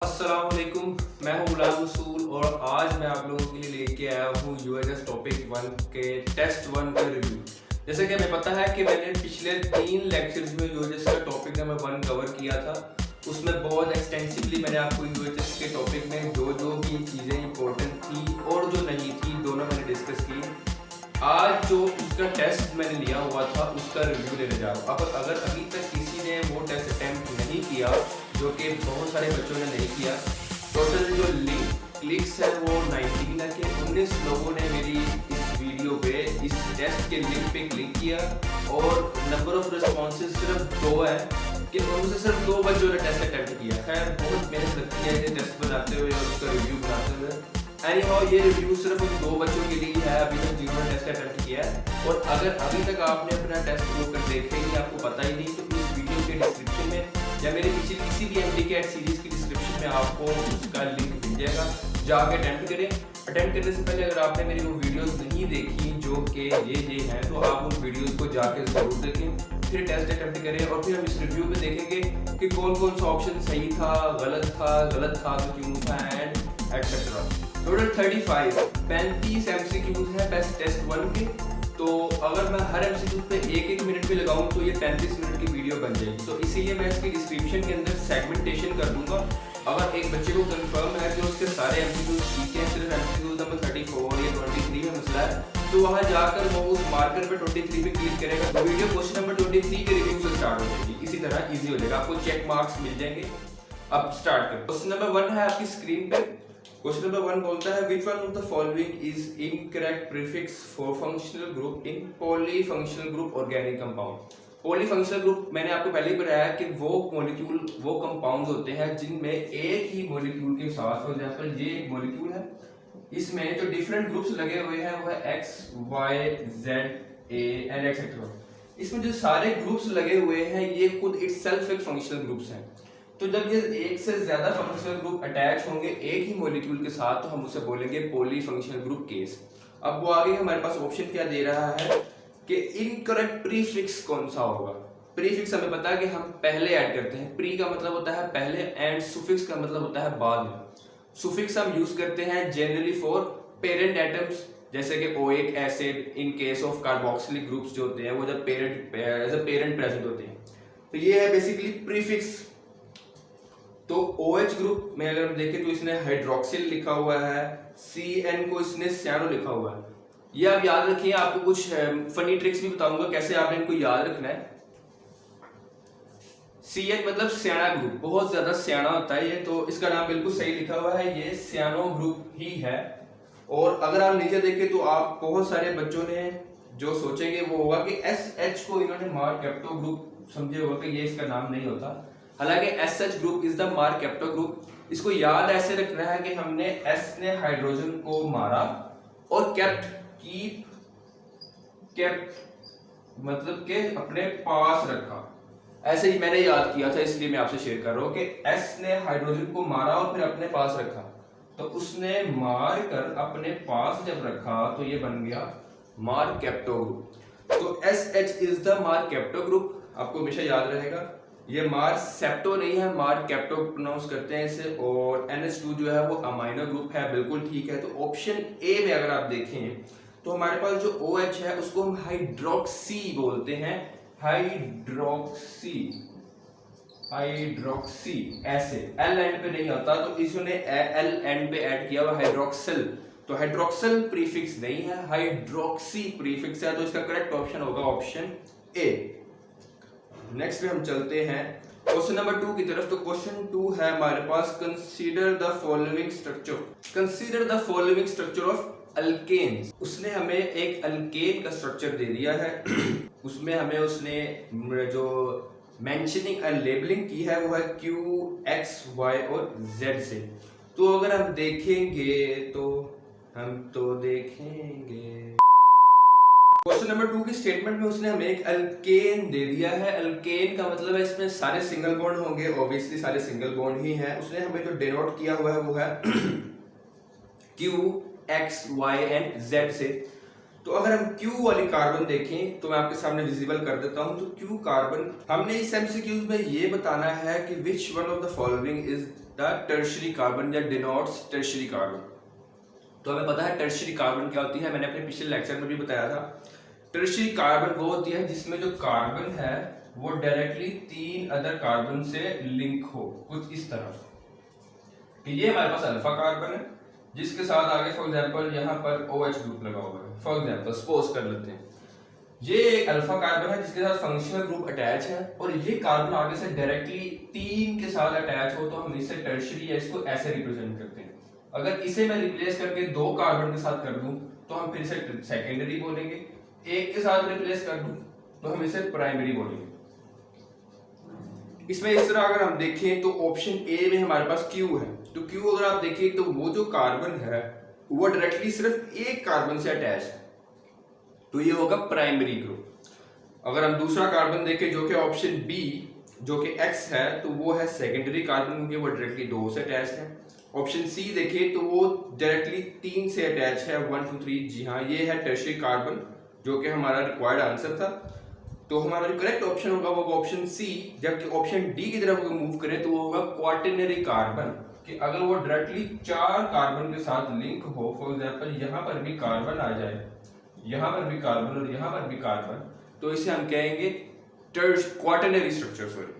अस्सलामुअलैकुम, मैं हूं गुलाम रसूल और आज मैं आप लोगों के लिए लेके आया हूं यूएसएस टॉपिक 1 के टेस्ट 1 का रिव्यू। जैसे कि हमें पता है कि मैंने पिछले 3 लेक्चर्स में यूएसएस का टॉपिक नंबर 1 कवर किया था। उसमें बहुत एक्सटेंसिवली मैंने आपको यूएसएस के टॉपिक में जो जो भी चीज़ें इंपॉर्टेंट थी और जो नहीं थी दोनों मैंने डिस्कस की। आज जो उसका टेस्ट मैंने लिया हुआ था उसका रिव्यू लेने जा रहा हूँ। अगर अभी तक किसी ने वो टेस्ट अटैम्प्ट नहीं किया, जो कि बहुत सारे बच्चों ने नहीं किया, टोटल जो क्लिक्स है वो 19 है कि 19 लोगों ने मेरी इस वीडियो पे इस टेस्ट के लिंक पे क्लिक किया और नंबर ऑफ रिस्पॉन्सेज सिर्फ 2 है कि उनमें से सिर्फ 2 बच्चों ने टेस्ट अटैम्प्ट किया। खैर बहुत मेहनत लगती है ये टेस्ट बनाते हुए और उसका रिव्यू बनाते हुए। एनीहाउ ये रिव्यू सिर्फ उन 2 बच्चों के लिए है अभी तक जिन्होंने टेस्ट अटेम्प्ट किया है। और अगर अभी तक आपने अपना टेस्ट वो कर देखा ही नहीं, आपको पता ही नहीं, तो इस वीडियो के डिस्क्रिप्शन में या मेरी पिछली किसी भी एमडीकेट सीरीज की डिस्क्रिप्शन में आपको उसका लिंक मिल जाएगा, जाके अटेम्प्ट करें। अटेम्प्ट करने से पहले अगर आपने मेरी वो वीडियोस नहीं देखी जो कि ये हैं, तो आप उन वीडियोस को जाके जरूर देखें, फिर टेस्ट अटेम्प्ट करें और फिर हम इस रिव्यू में देखेंगे कि कौन कौन सा ऑप्शन सही था, गलत था तो क्यों था एंड एटसेट्रा। टोटल 35 एमसीक्यूज है टेस्ट 1 के। तो अगर मैं हर एमसीक्यू पे एक मिनट भी लगाऊं तो ये 35 मिनट की वीडियो बन जाएगी। तो इसीलिए मैं इसकी डिस्क्रिप्शन के अंदर सेगमेंटेशन कर दूंगा। अगर एक बच्चे को कंफर्म है कि उसके सारे एमसीक्यूज ठीक हैं, सिर्फ एमसीक्यू नंबर 34 या 23 में मसला है, तो वहां जाकर वो उस मार्कर पे 23 पे क्लिक करेगा तो वीडियो क्वेश्चन नंबर 23 के रिव्यू से स्टार्ट हो जाएगी। इसी तरह इजी हो जाएगा, आपको चेक मार्क्स मिल जाएंगे। अब स्टार्ट करें। क्वेश्चन नंबर 1 है आपकी स्क्रीन पे। क्वेश्चन नंबर 1 बोलता है which one of the following is incorrect prefix for functional group in polyfunctional group organic compound। Polyfunctional group मैंने आपको पहले ही बताया कि वो मॉलिक्यूल वो कंपाउंड्स होते हैं जिनमें एक ही मॉलिक्यूल के साथ, फॉर एग्जांपल ये एक मॉलिक्यूल है, इसमें जो डिफरेंट ग्रुप्स लगे हुए हैं वो है X, Y, Z, A and etcetera. इसमें जो सारे ग्रुप्स लगे हुए हैं ये खुद इटसेल्फ एक फंक्शनल ग्रुप्स हैं। तो जब ये एक से ज्यादा फंक्शनल ग्रुप अटैच होंगे एक ही मॉलिक्यूल के साथ, तो हम उसे बोलेंगे पॉलीफंक्शनल ग्रुप केस। अब वो आगे हमारे पास ऑप्शन क्या दे रहा है कि इनकरेक्ट प्रीफिक्स कौन सा होगा। प्रीफिक्स हमें पता है कि हम पहले ऐड करते हैं, प्री का मतलब होता है पहले एंड सुफिक्स का मतलब होता है बाद में। सुफिक्स हम यूज करते हैं जनरली फॉर पेरेंट एटम्स, जैसे कि oic acid in case of carboxylic groups जो होते हैं वो जब पेरेंट प्रेजेंट होते हैं। तो ये है बेसिकली प्रीफिक्स। तो OH ग्रुप में अगर हम देखें तो इसने हाइड्रोक्सिल लिखा हुआ है, CN को इसने सियानो लिखा हुआ है। ये आप याद रखिए, आपको कुछ फनी ट्रिक्स भी बताऊंगा कैसे आपने इनको याद रखना है। CN मतलब सियाना ग्रुप, बहुत ज्यादा सियाना होता है ये, तो इसका नाम बिल्कुल सही लिखा हुआ है, ये सियानो ग्रुप ही है। और अगर आप नीचे देखें तो आप बहुत सारे बच्चों ने जो सोचेंगे वो होगा कि SH को इन्होंने मार कैप्टो ग्रुप समझे होगा कि ये इसका नाम नहीं होता। हालांकि SH ग्रुप इज द मार कैप्टो ग्रुप। इसको याद ऐसे रखना है कि हमने S ने हाइड्रोजन को मारा और केप्ट मतलब के अपने पास रखा। ऐसे ही मैंने याद किया था, इसलिए मैं आपसे शेयर कर रहा हूं कि S ने हाइड्रोजन को मारा और फिर अपने पास रखा। तो उसने मार कर अपने पास जब रखा तो ये बन गया मार कैप्टो ग्रुप। तो SH इज द मार कैप्टो ग्रुप, आपको हमेशा याद रहेगा। ये मार सेप्टो नहीं है, मार कैप्टो प्रोनाउंस करते हैं इसे। और NH2 जो है वो अमाइनो ग्रुप है, बिल्कुल ठीक है। तो ऑप्शन ए में अगर आप देखें तो हमारे पास जो OH है उसको हम हाइड्रोक्सी बोलते हैं, हाइड्रोक्सी ऐसे एल एंड पे नहीं होता, तो इसने एल एंड पे ऐड किया हुआ हाइड्रोक्सिल। तो हाइड्रोक्सिल प्रीफिक्स नहीं है, हाइड्रोक्सी प्रीफिक्स है। तो इसका करेक्ट ऑप्शन होगा ऑप्शन ए। नेक्स्ट में हम चलते हैं क्वेश्चन नंबर 2 की तरफ। तो क्वेश्चन 2 है हमारे पास, consider the following structure of alkanes. उसने हमें एक अल्केन का स्ट्रक्चर दे दिया है उसमें हमें उसने जो मेंशनिंग एंड लेबलिंग की है वो है Q, X, Y और Z से। तो अगर हम देखेंगे क्वेश्चन नंबर 2 की स्टेटमेंट में उसने हमें एक अल्केन दे दिया है। अल्केन का मतलब है इसमें सारे सिंगल बॉन्ड होंगे, ऑब्वियसली सारे सिंगल बॉन्ड ही हैं। उसने हमें जो डिनोट किया हुआ है वो है Q, X, Y and Z से। तो अगर हम Q वाली कार्बन देखें तो मैं आपके सामने विजिबल कर देता हूं। तो Q कार्बन हमने इस एमसीक्यूज में ये बताना है कि which one of the following is the tertiary carbon या डिनोट्स टर्शियरी कार्बन। तो हमें पता है टर्शियरी कार्बन क्या होती है, मैंने अपने पिछले लेक्चर में भी बताया था। टर्शियरी कार्बन वो होती है जिसमें जो कार्बन है वो डायरेक्टली 3 अदर कार्बन से लिंक हो, कुछ इस तरह कि ये हमारे पास अल्फा कार्बन है जिसके साथ आगे फॉर एग्जांपल यहाँ पर OH ग्रुप लगा हुआ है। फॉर एग्जांपल सपोज कर लेते हैं ये एक अल्फा कार्बन है जिसके साथ फंक्शनल ग्रुप अटैच है और ये कार्बन आगे से डायरेक्टली 3 के साथ अटैच हो, तो हम इसे टर्शियरी या इसको ऐसे रिप्रेजेंट करते हैं। अगर इसे मैं रिप्लेस करके 2 कार्बन के साथ कर दूं तो हम फिर से सेकेंडरी बोलेंगे, एक के साथ रिप्लेस कर दूं तो हम इसे प्राइमरी बोलेंगे। इसमें इस तरह अगर हम देखें तो ऑप्शन ए में हमारे पास क्यू है, तो क्यू अगर आप देखें तो वो जो कार्बन है वो डायरेक्टली सिर्फ एक कार्बन से अटैच है, तो ये होगा प्राइमरी ग्रुप। अगर हम दूसरा कार्बन देखें जो कि ऑप्शन बी जो कि एक्स है, तो वो है सेकेंडरी कार्बन क्योंकि वो डायरेक्टली 2 से अटैच है। ऑप्शन सी देखें तो वो डायरेक्टली 3 से अटैच है, 1 2 3। जी हाँ, ये है टर्शियरी कार्बन जो कि हमारा रिक्वायर्ड आंसर था। तो हमारा जो करेक्ट ऑप्शन होगा वो ऑप्शन सी। जबकि ऑप्शन डी की तरफ मूव करें तो वो होगा क्वाटरनरी कार्बन, कि अगर वो डायरेक्टली 4 कार्बन के साथ लिंक हो, फॉर एग्जांपल यहाँ पर भी कार्बन आ जाए, यहाँ पर भी कार्बन और यहाँ पर भी कार्बन, तो इसे हम कहेंगे quaternary structure. Sorry,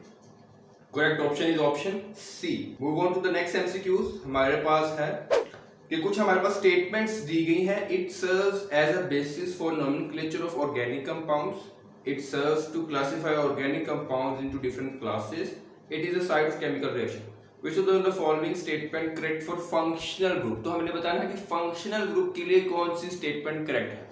correct option is option C. Move on to the next MCQs. हमारे पास है कि कुछ हमारे पास स्टेटमेंट्स दी गई हैं। It serves as a basis for nomenclature of organic compounds, it serves to classify organic compounds into different classes, it is a site of chemical reaction, which of the following statement correct for functional group। तो हमने बताना है कि functional group के लिए कौन सी statement correct है।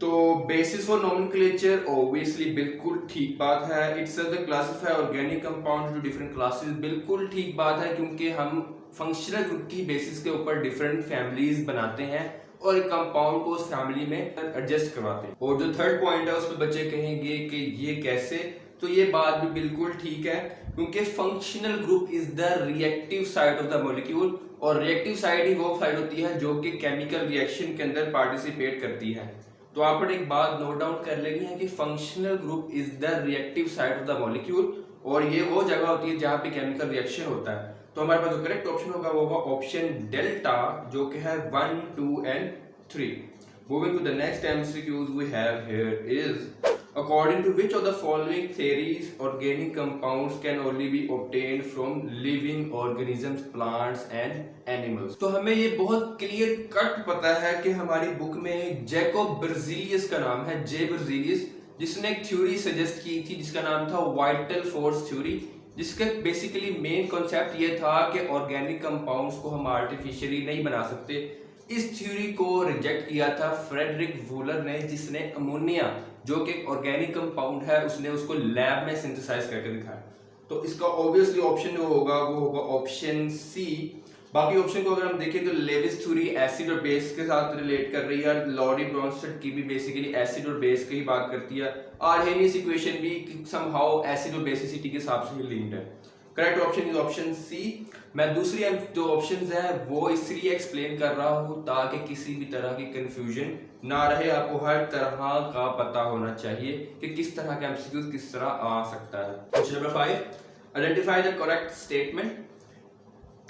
तो बेसिस फॉर नोमेनक्लेचर ऑब्वियसली बिल्कुल ठीक बात है। It serves to classify organic compounds into different classes, बिल्कुल ठीक बात है क्योंकि हम फंक्शनल ग्रुप की बेसिस के ऊपर डिफरेंट फैमिलीज बनाते हैं और एक कंपाउंड को उस फैमिली में एडजस्ट करवाते हैं। और जो थर्ड पॉइंट है उसमें बच्चे कहेंगे कि ये कैसे, तो ये बात भी बिल्कुल ठीक है क्योंकि functional group is the reactive side of the molecule, और रिएक्टिव साइड ही वो साइड होती है जो कि केमिकल रिएक्शन के अंदर पार्टिसिपेट करती है। तो आप एक बात नोट डाउन कर लेनी है कि functional group is the reactive side of the molecule, और ये वो जगह होती है जहाँ पे केमिकल रिएक्शन होता है। तो हमारे पास जो करेक्ट ऑप्शन होगा वो होगा ऑप्शन डेल्टा जो कि है 1 2 and 3। Moving to the next MCQs we have here is according to which of the following theories organic compounds can only be obtained from living organisms, plants and animals. तो हमें ये बहुत clear cut पता है कि हमारी book में Jacob बेrzelius का नाम है, जे बेrzelius, जिसने एक थ्योरी सजेस्ट की थी जिसका नाम था वाइटल फोर्स थ्योरी, जिसका बेसिकली मेन कॉन्सेप्ट ये था कि ऑर्गेनिक कंपाउंड्स को हम आर्टिफिशियली नहीं बना सकते। इस थ्योरी को रिजेक्ट किया था फ्रेडरिक वूलर ने, जिसने अमोनिया जो कि एक ऑर्गेनिक कंपाउंड है उसने उसको लैब में सिंथेसाइज करके दिखाया। तो इसका ऑब्वियसली ऑप्शन जो होगा वो होगा ऑप्शन सी। बाकी ऑप्शन को अगर हम देखें तो लेविस थ्योरी एसिड और बेस के साथ रिलेट कर रही है, लॉरी ब्रॉन्स्टेड की भी बेसिकली एसिड और बेस की ही बात करती है, आर्हेनियस इक्वेशन भी समहाउ एसिड और बेसिसिटी के हिसाब से लिंक्ड है। Correct option is option C. मैं दूसरी जो ऑप्शंस है वो इसलिए एक्सप्लेन कर रहा हूँ ताकि किसी भी तरह की कंफ्यूजन ना रहे, आपको हर तरह का पता होना चाहिए कि किस तरह का एमसीक्यूज किस तरह आ सकता है। Question number 5, identify the correct statement.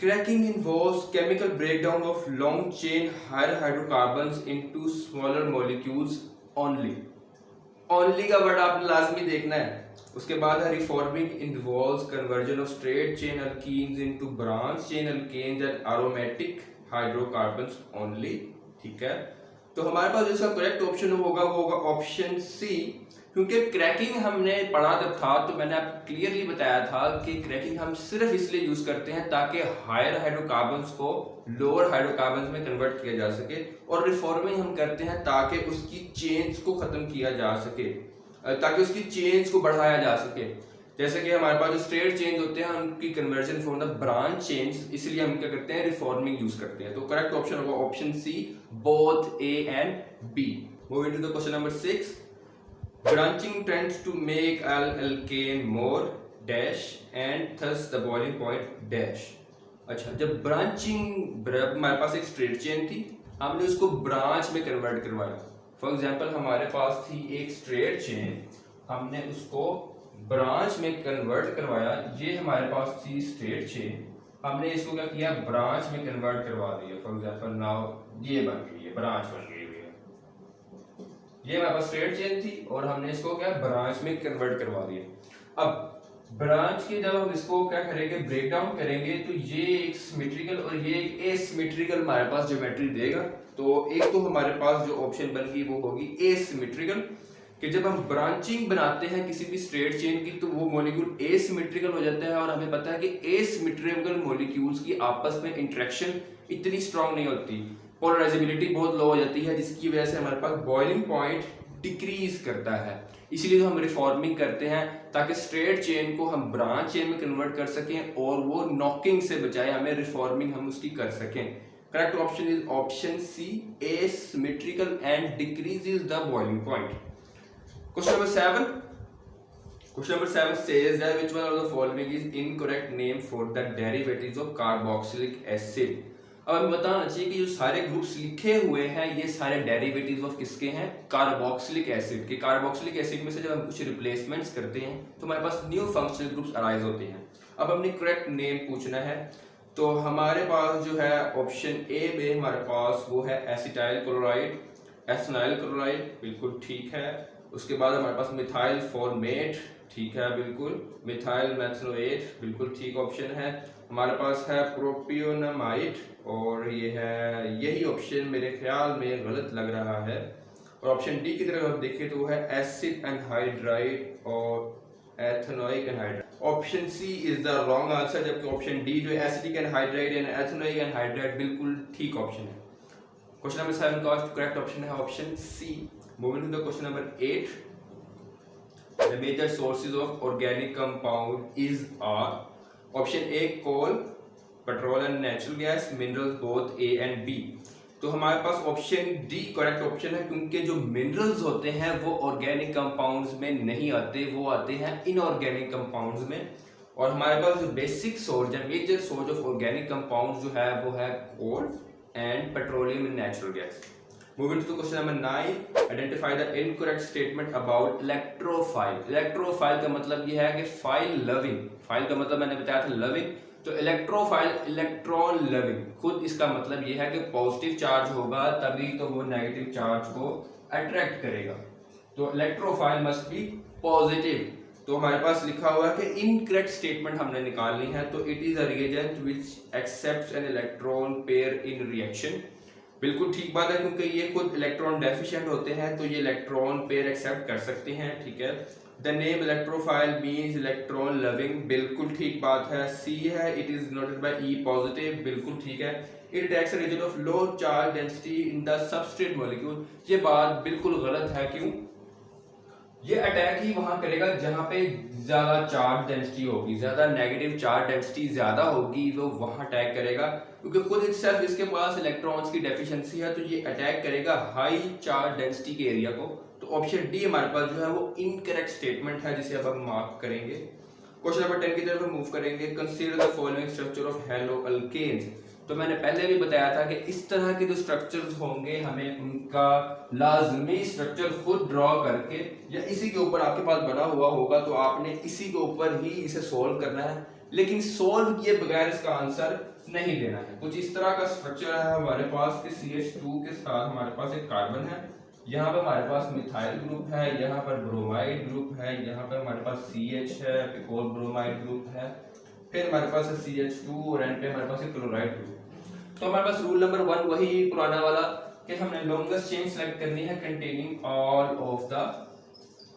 Cracking involves chemical breakdown of long chain higher hydrocarbons into smaller molecules only. Only का वर्ड आपने लाजमी देखना है। उसके बाद है reforming involves conversion of straight chain alkenes into branch chain alkanes and aromatic hydrocarbons only। ठीक है, तो हमारे पास इसका करेक्ट ऑप्शन होगा वो होगा ऑप्शन सी, क्योंकि क्रैकिंग हमने पढ़ा जब था तो मैंने आपको क्लियरली बताया था कि क्रैकिंग हम सिर्फ इसलिए यूज करते हैं ताकि हायर हाइड्रोकार्बन्स को लोअर हाइड्रोकार्बन्स में कन्वर्ट किया जा सके, और रिफॉर्मिंग हम करते हैं ताकि उसकी चेन्स को खत्म किया जा सके, ताकि उसकी चेन्स को बढ़ाया जा सके। जैसे कि हमारे पास जो स्ट्रेट चेन्स होते हैं उनकी conversion from the branch chains, इसलिए हम क्या करते हैं रिफॉर्मिंग यूज करते हैं। तो करेक्ट ऑप्शन होगा option C, both A and B. Moving to the question number 6, branching tends to make alkane more dash and thus the boiling point dash। अच्छा, जब ब्रांचिंग हमारे पास एक स्ट्रेट चेन थी, हमने उसको ब्रांच में कन्वर्ट करवाया। फॉर एग्जांपल हमारे पास थी एक स्ट्रेट चेन, हमने उसको ब्रांच में कन्वर्ट करवाया। ये हमारे पास थी स्ट्रेट चेन हमने इसको क्या किया, ब्रांच में कन्वर्ट करवा दिया। फॉर एग्जांपल नाउ ये बन गई है, ब्रांच बन गई हुई है। ये हमारे पास स्ट्रेट चेन थी और हमने इसको क्या ब्रांच में कन्वर्ट करवा दिया। अब ब्रांच की जब हम इसको क्या करेंगे, ब्रेक डाउन करेंगे, तो ये एक सिमेट्रिकल और ये एक एसिमेट्रिकल हमारे पास ज्योमेट्री देगा। तो एक तो हमारे पास जो ऑप्शन बन गई वो होगी एसिमेट्रिकल, कि जब हम ब्रांचिंग बनाते हैं किसी भी स्ट्रेट चेन की तो वो मॉलिक्यूल एसिमेट्रिकल हो जाता है। और हमें पता है कि एसिमेट्रिकल मॉलिक्यूल्स की आपस में इंटरेक्शन इतनी स्ट्रांग नहीं होती, पोलराइजेबिलिटी बहुत लो हो जाती है, जिसकी वजह से हमारे पास बॉइलिंग पॉइंट डिक्रीज करता है। इसीलिए तो हम रिफॉर्मिंग करते हैं ताकि स्ट्रेट चेन को हम ब्रांच चेन में कन्वर्ट कर सकें और वो नॉकिंग से बचाए हमें रिफॉर्मिंग हम उसकी कर सकें। Correct option is option C, asymmetrical and decreases the boiling point. Question number 7. Question number 7 says that which one of the following is incorrect name for the derivatives of carboxylic acid. अब हमें बताना चाहिए कि जो सारे groups लिखे हुए हैं ये सारे डेरिवेटिव्स ऑफ किसके हैं, कार्बोक्सिलिक एसिड के। कार्बोक्सिलिक एसिड में से जब हम कुछ रिप्लेसमेंट्स करते हैं तो हमारे पास न्यू फंक्शनल ग्रुप्स अराइज होते हैं। अब हमने करेक्ट नेम पूछना है, तो हमारे पास जो है ऑप्शन ए में हमारे पास वो है एसिटाइल क्लोराइड, एथेनाइल क्लोराइड, बिल्कुल ठीक है। उसके बाद हमारे पास मिथाइल फॉर्मेट, ठीक है बिल्कुल, मिथाइल मेथनोएट, बिल्कुल ठीक ऑप्शन है। हमारे पास है प्रोपियोनामाइड और ये है, यही ऑप्शन मेरे ख्याल में गलत लग रहा है। और ऑप्शन डी की तरफ आप देखें तो वो है एसिड एनहाइड्राइड और ethanoic anhydride. Option C is the wrong answer, जबकि ऑप्शन डी जो है acidic anhydride and ethanoic anhydride बिल्कुल ठीक ऑप्शन है। क्वेश्चन नंबर 7 का करेक्ट ऑप्शन है option C. Moving to the question number 8. The major sources of organic compound are option A coal, petrol and natural gas, minerals both A and B. तो हमारे पास option D correct option है, क्योंकि जो minerals होते हैं वो organic compounds में नहीं आते, वो आते हैं इनऑर्गेनिक कंपाउंड्स में। और हमारे पास जो बेसिक सोर्स है, major source of organic compounds जो है वो है coal and petroleum and natural gas. Moving to question number 9, identify the incorrect statement about electrophile. Electrophile का मतलब ये है कि फाइल लविंग, फाइल का मतलब मैंने बताया था लविंग, तो इलेक्ट्रोफाइल इलेक्ट्रॉन लविंग, खुद इसका मतलब ये है कि पॉजिटिव चार्ज होगा तभी तो वो नेगेटिव चार्ज को अट्रैक्ट करेगा। तो इलेक्ट्रोफाइल मस्ट बी पॉजिटिव। तो हमारे पास लिखा हुआ है कि इनकरेक्ट स्टेटमेंट हमने निकालनी है, तो it is a reagent which accepts an electron pair in reaction. बिल्कुल ठीक बात है, क्योंकि ये खुद इलेक्ट्रॉन डेफिशिएंट होते हैं तो ये इलेक्ट्रॉन पेयर एक्सेप्ट कर सकते हैं, ठीक है। The name electrophile means electron loving, बिल्कुल ठीक बात है। सी है it is noted by E positive, बिल्कुल ठीक है। It attacks a region of low charge density in the substrate molecule, ये बात बिल्कुल गलत है। क्यों? ये अटैक ही वहां करेगा जहां पे ज्यादा चार्ज डेंसिटी होगी, ज्यादा नेगेटिव चार्ज डेंसिटी ज्यादा होगी, वो वहां अटैक करेगा, क्योंकि खुद इटसेल्फ इसके पास इलेक्ट्रॉन्स की डेफिशिएंसी है, तो ये अटैक करेगा हाई चार्ज डेंसिटी के एरिया को। तो ऑप्शन डी हमारे पास जो है वो इनकरेक्ट स्टेटमेंट है, जिसे अब हम मार्क करेंगे। क्वेश्चन नंबर 10 की तरफ मूव करेंगे। Consider the following structure of halo alkanes. तो मैंने पहले भी बताया था कि इस तरह के जो स्ट्रक्चर्स होंगे हमें उनका लाजमी स्ट्रक्चर खुद ड्रॉ करके या इसी के ऊपर आपके पास बना हुआ होगा तो आपने इसी के ऊपर ही इसे सॉल्व करना है, लेकिन सॉल्व किए बगैर इसका आंसर नहीं देना है। कुछ इस तरह का स्ट्रक्चर है हमारे पास कि CH2 के साथ हमारे पास एक कार्बन है, यहाँ पर हमारे पास मिथाइल ग्रुप है, यहाँ पर ब्रोमाइड ग्रुप है, यहाँ पर हमारे पास CH है, एक और ब्रोमाइड ग्रुप है, फिर हमारे पास है CH2 और एंड पे हमारे पास एक क्लोराइड ग्रुप। तो हमारे पास रूल नंबर 1 वही पुराना वाला कि हमने लॉन्गेस्ट चेन सेलेक्ट करनी है containing all of the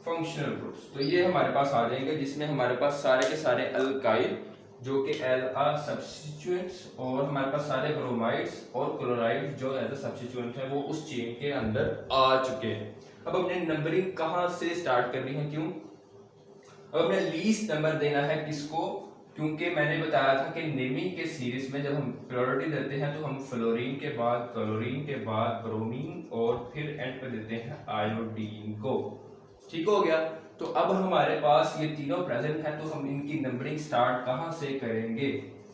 functional groups. तो ये हमारे पास आ जाएंगे जिसमें हमारे पास सारे के सारे अल्काइल जो कि एज अ सब्स्टिट्यूएंट्स और हमारे पास सारे ब्रोमाइड्स और क्लोराइड जो एज अ सब्स्टिट्यूएंट है वो उस चेन के अंदर आ चुके हैं। अब हमने नंबरिंग कहाँ से स्टार्ट करनी है? क्यों? अब हमने लीस्ट नंबर देना है किसको? क्योंकि मैंने बताया था कि नेमिंग के सीरीज में जब हम प्रायोरिटी देते हैं तो हम फ्लोरीन के बाद क्लोरीन के बाद ब्रोमीन और फिर एंड पे देते हैं आयोडीन को। ठीक हो गया। तो अब हमारे पास ये तीनों प्रेजेंट है तो हम इनकी नंबरिंग स्टार्ट कहाँ से करेंगे?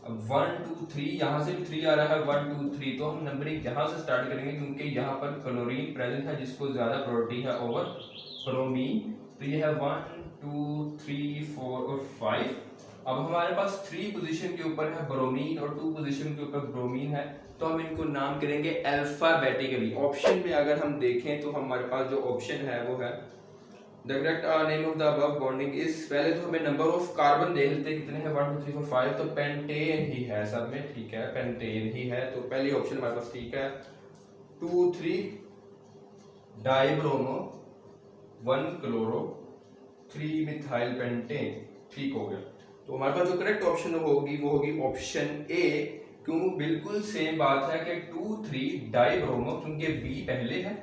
अब 1 2 3 यहाँ से भी 3 आ रहा है, 1 2 3, तो हम नंबरिंग यहाँ से स्टार्ट करेंगे क्योंकि यहाँ पर क्लोरीन प्रेजेंट है जिसको ज्यादा प्रायोरिटी है ओवर ब्रोमीन। तो ये है 1 2 3 4 और 5। अब हमारे पास 3 पोजीशन के ऊपर है ब्रोमीन और 2 पोजीशन के ऊपर ब्रोमीन है, तो हम इनको नाम करेंगे अल्फाबेटिकली। ऑप्शन में अगर हम देखें तो हमारे पास जो ऑप्शन है वो है the correct name of the above bonding is, पहले तो हमें नंबर ऑफ कार्बन देख लेते हैं कितने हैं, 1 2 3 4 5, तो पेंटेन ही है सब में, ठीक है, पेंटेन ही है, तो पहली ऑप्शन हमारे पास ठीक है। 2 3 डाइब्रोमो 1 क्लोरो 3 मिथाइल पेंटेन, ठीक हो गया। तो हमारे पास जो करेक्ट ऑप्शन होगी वो होगी ऑप्शन ए। क्यों? बिल्कुल सेम बात है कि 2 3 डाइब्रोमो, क्योंकि बी पहले है,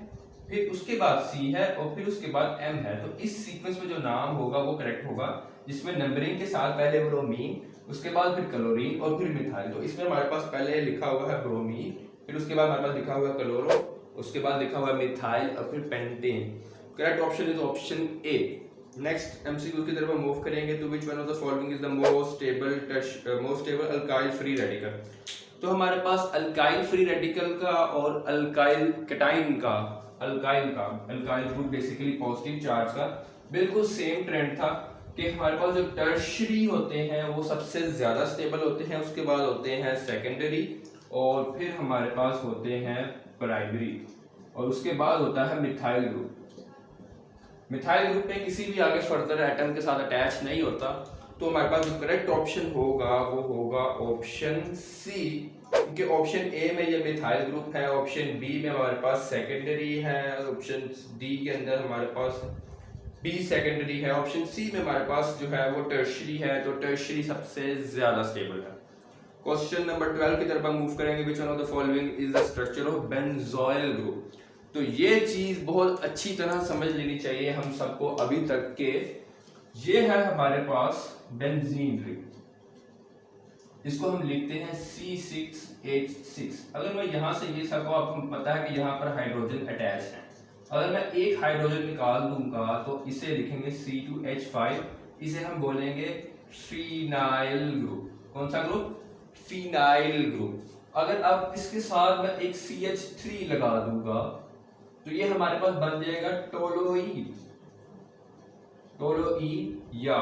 फिर उसके बाद सी है और फिर उसके बाद एम है, तो इस सीक्वेंस में जो नाम होगा वो करेक्ट होगा, जिसमें नंबरिंग के साथ पहले ब्रोमीन, उसके बाद फिर क्लोरीन और फिर मिथाइल। तो इसमें हमारे पास पहले लिखा हुआ है ब्रोमीन, फिर उसके बाद हमारे पास लिखा हुआ है क्लोरो, उसके बाद लिखा हुआ है मिथाइल और फिर pentane. Correct option is option A. Next MCQ की तरफ हम मूव करेंगे। तो which one of the following is the most stable alkyl free radical. तो हमारे पास अल्काइल फ्री रेडिकल का और अल्काइल कैटाइन का, alkyl group basically positive charge का बिल्कुल सेम ट्रेंड था कि हमारे पास जो टर्शरी होते हैं वो सबसे ज्यादा स्टेबल होते हैं, उसके बाद होते हैं सेकेंडरी और फिर हमारे पास होते हैं प्राइमरी और उसके बाद होता है मिथाइल ग्रुप। मिथाइल ग्रुप में किसी भी आगे फर्दर एटम के साथ अटैच नहीं होता, तो हमारे पास जो करेक्ट ऑप्शन होगा वो होगा ऑप्शन सी, क्योंकि ऑप्शन ए में ये मिथाइल ग्रुप है, ऑप्शन बी में हमारे पास सेकेंडरी है, ऑप्शन डी के अंदर हमारे पास बी सेकेंडरी है, ऑप्शन सी में हमारे पास जो है वो टर्शरी है, तो टर्शरी सबसे ज्यादा स्टेबल है। क्वेश्चन नंबर 12 की तरफ हम मूव करेंगे। Which one of the following is the structure of benzoyl group. तो ये चीज बहुत अच्छी तरह समझ लेनी चाहिए हम सबको अभी तक के, ये है हमारे पास बेंजीन रिंग, इसको हम लिखते हैं C6H6। अगर मैं यहां से ये सबको आपको पता है कि यहाँ पर हाइड्रोजन अटैच है, अगर मैं एक हाइड्रोजन निकाल दूंगा तो इसे लिखेंगे C2H5, इसे हम बोलेंगे फिनाइल ग्रुप। कौन सा ग्रुप? Phenyl group. अगर अब इसके साथ मैं एक CH3 लगा दूंगा तो ये हमारे पास बन जाएगा टोलोइन या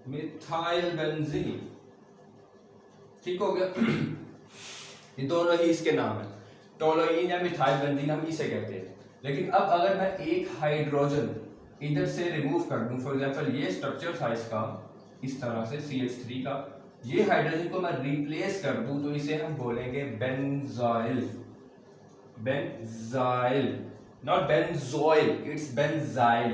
मिथाइल बेंजीन, ठीक हो गया। ये दोनों ही इसके नाम है, टोलोइन या मिथाइल बेंजीन हम इसे कहते हैं। लेकिन अब अगर मैं एक हाइड्रोजन इधर से रिमूव कर दूं, फॉर एग्जांपल ये स्ट्रक्चर था इसका इस तरह से CH3 का, ये हाइड्रोजन को मैं रिप्लेस कर दूं तो इसे हम बोलेंगे benzyl, not benzoyl, it's benzyl,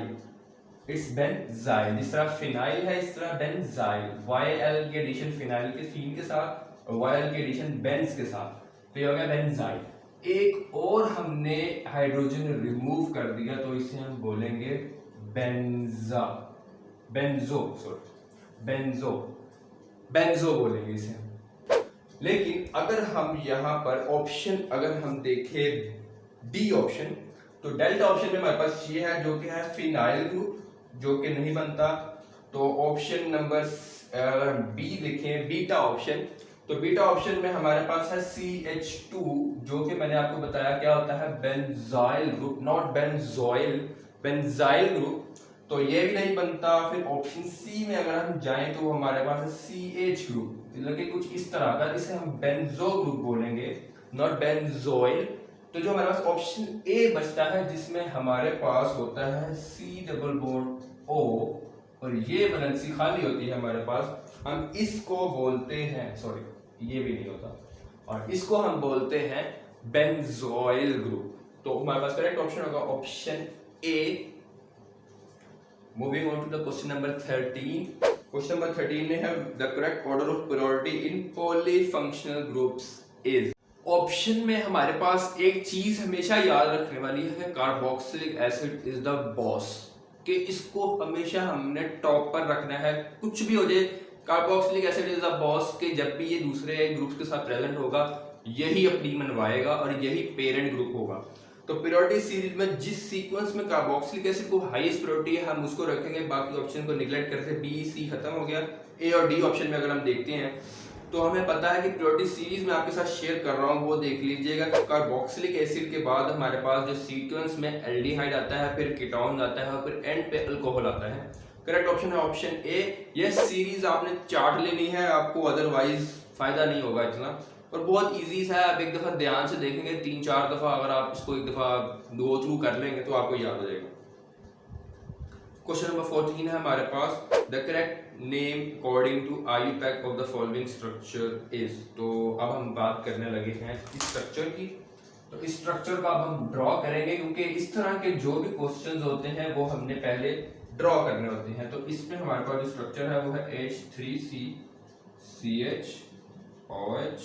it's benzyl. जिस तरह फिनाइल है इस तरह बेंजाइल, YL की एडिशन फिनाइल के फीन के साथ और YL की एडिशन बेंज के साथ, तो ये हो गया बेंजाइल। एक और हमने हाइड्रोजन रिमूव कर दिया तो इसे हम बोलेंगे बेंजो बोलेंगे इसे। लेकिन अगर हम यहाँ पर ऑप्शन अगर हम देखें डी ऑप्शन, तो डेल्टा ऑप्शन में हमारे पास ये है जो कि है फिनाइल ग्रुप, जो कि नहीं बनता। तो ऑप्शन नंबर अगर हम बी देखें बीटा ऑप्शन, तो बीटा ऑप्शन में हमारे पास है CH2, जो कि मैंने आपको बताया क्या होता है benzyl group, not benzoyl, benzyl group, तो ये भी नहीं बनता। फिर ऑप्शन सी में अगर हम जाएं तो हमारे पास है CH ग्रुप, मतलब कि कुछ इस तरह का, इसे हम बेंजो ग्रुप बोलेंगे, नॉट बेंजोइल। तो जो हमारे पास ऑप्शन ए बचता है जिसमें हमारे पास होता है C डबल बॉन्ड O और ये वैलेंसी खाली होती है हमारे पास, हम इसको बोलते हैं, सॉरी ये भी नहीं होता, और इसको हम बोलते हैं बेंजोइल ग्रुप। तो हमारे पास करेक्ट ऑप्शन होगा option A. Moving on to the question number 13। Question number 13 में है the correct order of priority in polyfunctional groups is. Option में हमारे पास एक चीज हमेशा याद रखने वाली है, carboxylic acid is the boss, कि इसको हमेशा हमने टॉप पर रखना है, कुछ भी हो जाए carboxylic acid is the boss, के जब भी ये दूसरे ग्रुप्स के साथ प्रेजेंट होगा यही अपनी मनवाएगा और यही पेरेंट ग्रुप होगा। तो पीरियोडिक सीरीज में जिस सीक्वेंस में कार्बोक्सिलिक एसिड को हाईएस्ट प्रायोरिटी है हम उसको रखेंगे, बाकी ऑप्शन को निगलेक्ट करके बी सी खत्म हो गया। ए और डी ऑप्शन में अगर हम देखते हैं तो हमें पता है कि पीरियोडिक सीरीज में आपके साथ शेयर कर रहा हूँ वो देख लीजिएगा। कार्बोक्सिलिक एसिड के बाद हमारे पास जो सीक्वेंस में एल्डिहाइड आता है, फिर कीटोन आता है और फिर एंड पे अल्कोहल आता है। करेक्ट ऑप्शन है ऑप्शन ए। ये सीरीज आपने चार्ट लेनी है आपको, अदरवाइज फायदा नहीं होगा इतना। और बहुत इजी सा है, आप एक दफा ध्यान से देखेंगे 3-4 दफा, अगर आप इसको एक दफा गो थ्रू कर लेंगे तो आपको याद हो जाएगा। क्वेश्चन नंबर 14 है हमारे पास, the correct name according to IUPAC of the following structure is. तो अब हम बात करने लगे हैं इस स्ट्रक्चर की। तो इस स्ट्रक्चर का अब हम ड्रॉ करेंगे, क्योंकि इस तरह के जो भी क्वेश्चंस होते हैं वो हमने पहले ड्रॉ करने होते हैं। तो इसमें हमारे पास जो स्ट्रक्चर है वो है H3C CH OH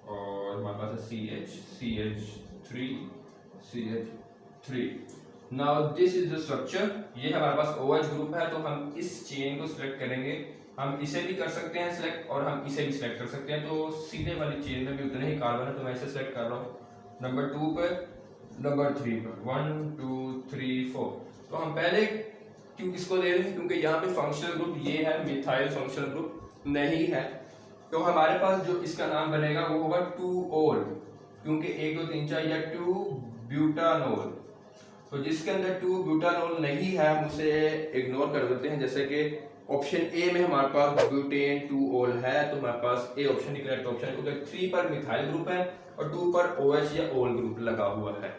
और हमारे पास है CH CH3 CH3। Now this is the structure. ये हमारे पास OH ग्रुप है, तो हम इस चेन को सिलेक्ट करेंगे। हम इसे भी कर सकते हैं सिलेक्ट और हम इसे भी सिलेक्ट कर सकते हैं। तो सीधे वाली चेन में भी उतने ही कार्बन है, तो मैं इसे सिलेक्ट कर रहा हूँ नंबर 2 पर, नंबर 3 पर, 1 2 3 4। तो हम पहले क्यों किसको ले रहे हैं, क्योंकि यहाँ पे फंक्शनल ग्रुप ये है, मिथाइल फंक्शनल ग्रुप नहीं है। तो हमारे पास जो इसका नाम बनेगा वो होगा 2-OL, क्योंकि 1 2 3 4 या 2-ब्यूटानोल। तो जिसके अंदर 2-ब्यूटानोल नहीं है हम उसे इग्नोर कर देते हैं। जैसे कि ऑप्शन ए में हमारे पास ब्यूटेन 2-OL है, तो हमारे पास ए ऑप्शन ही करेक्ट ऑप्शन है, क्योंकि 3 पर मिथाइल ग्रुप है और 2 पर OH या OL ग्रुप लगा हुआ है।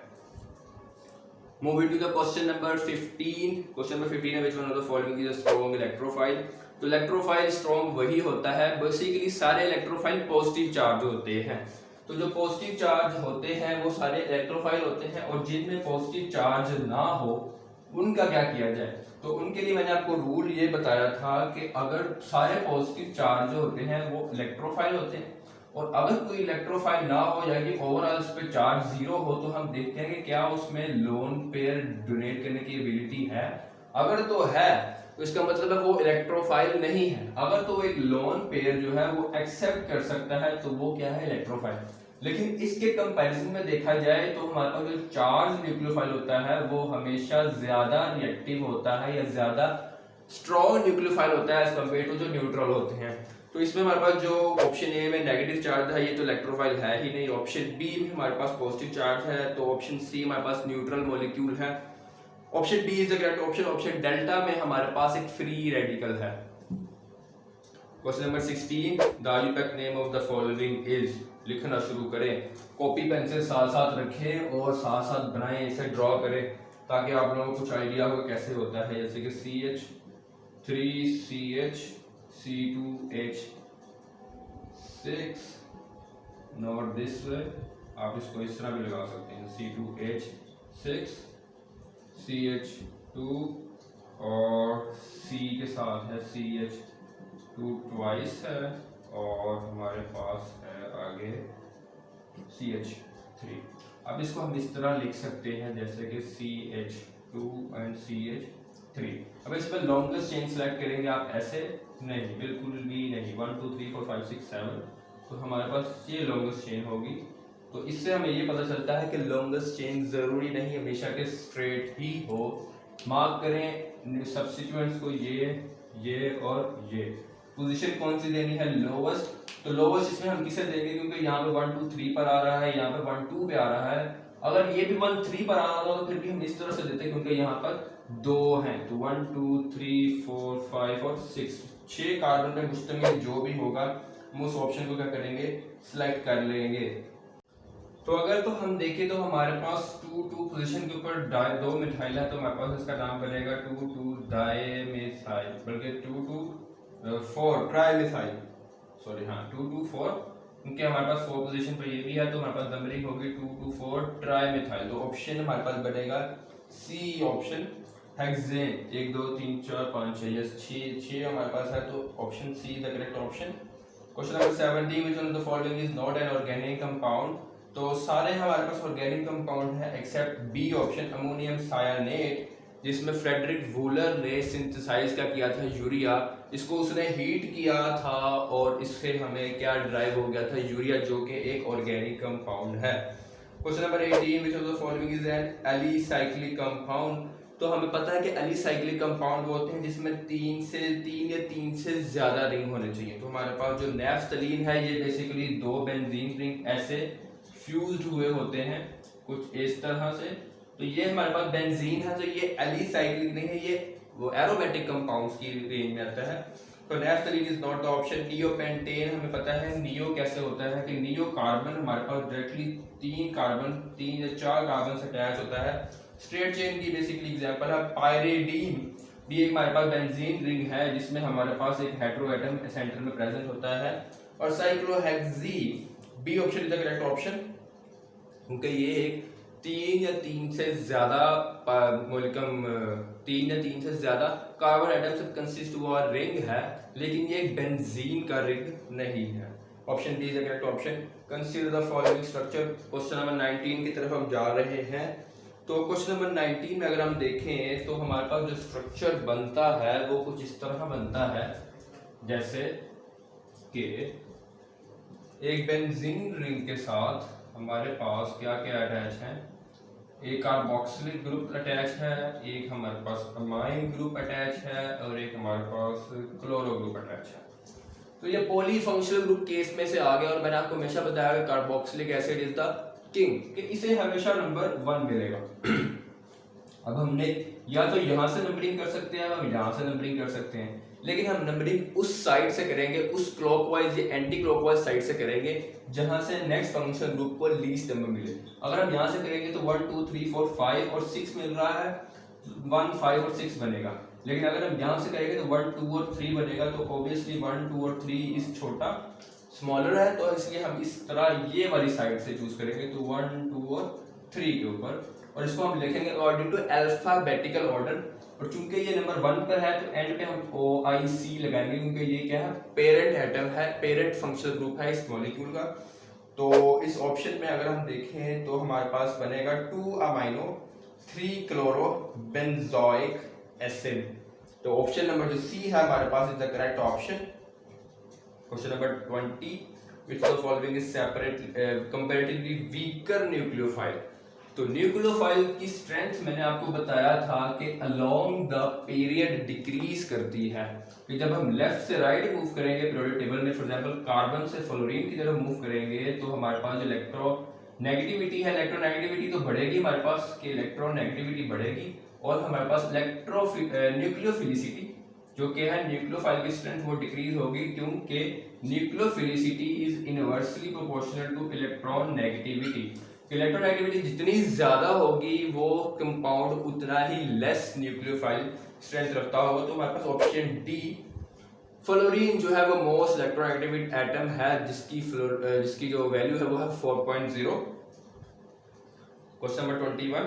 Moving to the question number 15. Question number 15 है which one of the following is a strong electrophile। तो इलेक्ट्रोफाइल स्ट्रॉन्ग वही होता है, बेसिकली सारे इलेक्ट्रोफाइल पॉजिटिव चार्ज होते हैं। तो जो पॉजिटिव चार्ज होते हैं वो सारे इलेक्ट्रोफाइल होते हैं, और जिनमें पॉजिटिव चार्ज ना हो उनका क्या किया जाए। तो उनके लिए मैंने आपको रूल ये बताया था कि अगर सारे पॉजिटिव चार्ज जो होते हैं वो इलेक्ट्रोफाइल होते हैं, और अगर कोई इलेक्ट्रोफाइल ना हो या कि ओवरऑल उस पे चार्ज 0 हो, तो हम देखते हैं कि क्या उसमें लोन पेयर डोनेट करने की एबिलिटी है। अगर तो है तो इसका मतलब है वो इलेक्ट्रोफाइल नहीं है। अगर तो एक लोन पेयर जो है वो एक्सेप्ट कर सकता है तो वो क्या है, इलेक्ट्रोफाइल। लेकिन इसके कंपैरिजन में देखा जाए तो हमारे पास जो चार्ज न्यूक्लियोफाइल होता है वो हमेशा ज्यादा रिएक्टिव होता है या ज्यादा स्ट्रॉन्ग न्यूक्लियोफाइल होता है एज कम्पेयर टू जो न्यूट्रल होते हैं। तो इसमें हमारे पास जो ऑप्शन ए में नेगेटिव चार्ज है ये तो इलेक्ट्रोफाइल है ही नहीं। ऑप्शन बी में हमारे पास पॉजिटिव चार्ज है, तो ऑप्शन सी हमारे पास न्यूट्रल मॉलिक्यूल है। Option D is the correct option. Option delta में हमारे पास एक फ्री रेडिकल है। Question number 16, the IUPAC name of the following is. लिखना शुरू करें, कॉपी पेंसिल साथ साथ रखें और साथ साथ बनाएं, इसे ड्रॉ करें ताकि आप लोगों को कुछ आइडिया हो कैसे होता है। जैसे कि CH3CH C2H6, not this way, आप इसको इस तरह भी लगा सकते हैं C2H6 CH2 और C के साथ है CH2 ट्वाइस है, और हमारे पास है आगे CH3। अब इसको हम इस तरह लिख सकते हैं जैसे कि CH2 एंड CH3। अब इसमें लॉन्गेस्ट चेन सेलेक्ट करेंगे आप, ऐसे नहीं, बिल्कुल भी नहीं। 1 2 3 4 5 6 7, तो हमारे पास ये लॉन्गेस्ट चेन होगी। तो इससे हमें ये पता चलता है कि लॉन्गेस्ट चेन जरूरी नहीं हमेशा के स्ट्रेट ही हो। मार्क करें सब्स्टिट्यूएंट्स को, ये और ये। पोजीशन कौन सी देनी है, लोवेस्ट। तो लोवेस्ट इसमें हम किसे देंगे, क्योंकि यहाँ पे 1 2 3 पर आ रहा है, यहाँ पे 1 2 पे आ रहा है। अगर ये भी 1 3 पर आ रहा हो तो फिर भी हम इस तरह से देते हैं, क्योंकि यहाँ पर 2 हैं। तो 1 2 3 4 5 और 6 कार्बन पे मुश्तमिल जो भी होगा हम उस ऑप्शन को क्या करेंगे, सिलेक्ट कर लेंगे। तो अगर तो हम देखें तो हमारे पास 2 2 पोजीशन के ऊपर 2 मिथाइल है, तो हमारे पास इसका नाम बनेगा 2 2 डाइमिथाइल, बल्कि 2 2 4 ट्राइमिथाइल, सॉरी हाँ 2 2 4, क्योंकि हमारे पास 4 पोजीशन पर ये भी है, तो हमारे पास नंबरिंग होगी 2 2 4 ट्राइमिथाइल। तो ऑप्शन हमारे पास बनेगा सी ऑप्शन, हेक्सेन। 1 2 3 4 5 6, यस 6 हमारे पास है, तो option see the correct option. Question number 17, which one of the following is not an organic compound. तो सारे हमारे पास ऑर्गेनिक कंपाउंड है एक्सेप्ट बी ऑप्शन, अमोनियम सायानेट, जिसमें फ्रेडरिक वूलर ने सिंथेसाइज क्या किया था, यूरिया। इसको उसने हीट किया था और इससे हमें क्या ड्राइव हो गया था, यूरिया, जो कि एक ऑर्गेनिक कंपाउंड है। Question number 18, which of the following is an alicyclic compound. तो हमें पता है कि एलिसाइक्लिक कंपाउंड वो होते हैं जिसमें 3 या 3 से ज्यादा रिंग होने चाहिए। तो हमारे पास जो नैफ्थलीन है ये बेसिकली 2 बेंजीन रिंग ऐसे फ्यूज्ड हुए होते हैं कुछ इस तरह से। तो ये हमारे पास बेंजीन है, तो ये एलिसाइक्लिक नहीं है, ये वो एरोमेटिक कंपाउंड्स की रेंज में आता है। तो naphthalene is not the option. Neopentane हमें पता है नियो कैसे होता है कि नियो कार्बन हमारे पास डायरेक्टली 3 या 4 कार्बन से अटैच होता है। स्ट्रेट चेन की बेसिकली एग्जांपल है पायरिडीन, भी एक हमारे पास बेंजीन रिंग है जिसमें हमारे पास एक हेटेरो एटम सेंटर में प्रेजेंट होता है। और cyclohexene, B option is the correct option, क्योंकि ये एक 3 से ज्यादा कार्बन एटम से कंसिस्ट हुआ रिंग है, लेकिन ये बेंजीन का रिंग नहीं है। Option D is the correct option. Consider the following structure. Question number 19 की तरफ हम जा रहे हैं। तो क्वेश्चन नंबर 19 में अगर हम देखें तो हमारे पास जो स्ट्रक्चर बनता है वो कुछ इस तरह बनता है, जैसे कि एक बेंजीन रिंग के साथ हमारे पास क्या क्या अटैच है, एक कार्बोक्सिलिक ग्रुप अटैच है, एक हमारे पास अमाइन ग्रुप अटैच है और एक हमारे पास क्लोरो ग्रुप अटैच है। तो ये पॉलीफंक्शनल ग्रुप केस में से आ गया और मैंने आपको हमेशा बताया कि carboxylic acid is the king, कि इसे हमेशा नंबर 1 मिलेगा। अब हमने या तो यहां से नंबरिंग कर सकते हैं, हम यहां से नंबरिंग कर सकते हैं, लेकिन हम नंबरिंग उस साइड से करेंगे, उस क्लॉकवाइज या एंटी क्लॉकवाइज साइड से करेंगे जहां से नेक्स्ट फंक्शनल ग्रुप को लीस्ट नंबर मिले। अगर हम यहां से करेंगे तो 1 2 3 4 5 और 6 मिल रहा है, 1 5 और 6 बनेगा। लेकिन अगर हम यहां से करेंगे तो 1 2 और 3 बनेगा, तो ऑब्वियसली 1 2 और 3 इस छोटा स्मॉलर है, तो इसलिए हम इस तरह ये वाली साइड से चूज करेंगे, तो 1 2 और 3 के ऊपर, और इसको हम लिखेंगे अकॉर्डिंग टू अल्फाबेटिकल ऑर्डर। और चूंकि ये नंबर 1 पर है तो एंड पे हम OIC लगाएंगे, क्योंकि ये क्या है, पेरेंट एटम है, पेरेंट फंक्शनल ग्रुप है इस मॉलिक्यूल का। तो इस ऑप्शन में अगर हम देखें तो हमारे पास बनेगा 2 अमाइनो 3 क्लोरो बेंजोइक एसिड। तो ऑप्शन नंबर जो सी है हमारे पास is the correct option. Question number 20, which of the following is comparatively weaker nucleophile। तो न्यूक्लियोफाइल की स्ट्रेंथ मैंने आपको बताया था कि अलोंग द पीरियड डिक्रीज करती है, कि जब हम लेफ्ट से राइट मूव करेंगे पीरियोडिक टेबल में, फॉर एग्जांपल कार्बन से फ्लोरीन की तरफ मूव करेंगे तो हमारे पास जो इलेक्ट्रोनेगेटिविटी है, इलेक्ट्रोनेगेटिविटी तो बढ़ेगी हमारे पास, कि इलेक्ट्रोनेगेटिविटी बढ़ेगी, और हमारे पास न्यूक्लियोफिलिसिटी जो कि है न्यूक्लियोफाइल की स्ट्रेंथ वो डिक्रीज होगी, क्योंकि nucleophilicity is inversely proportional two electron negativity. Electronegativity जितनी ज्यादा होगी वो कंपाउंड उतना ही लेस न्यूक्लियोफाइल स्ट्रेंथ रखता होगा। तो हमारे पास ऑप्शन डी फ्लोरीन जो है वो मोस्ट इलेक्ट्रोनेगेटिव एटम है, जिसकी जो वैल्यू है वो है 4.0। Question number 21,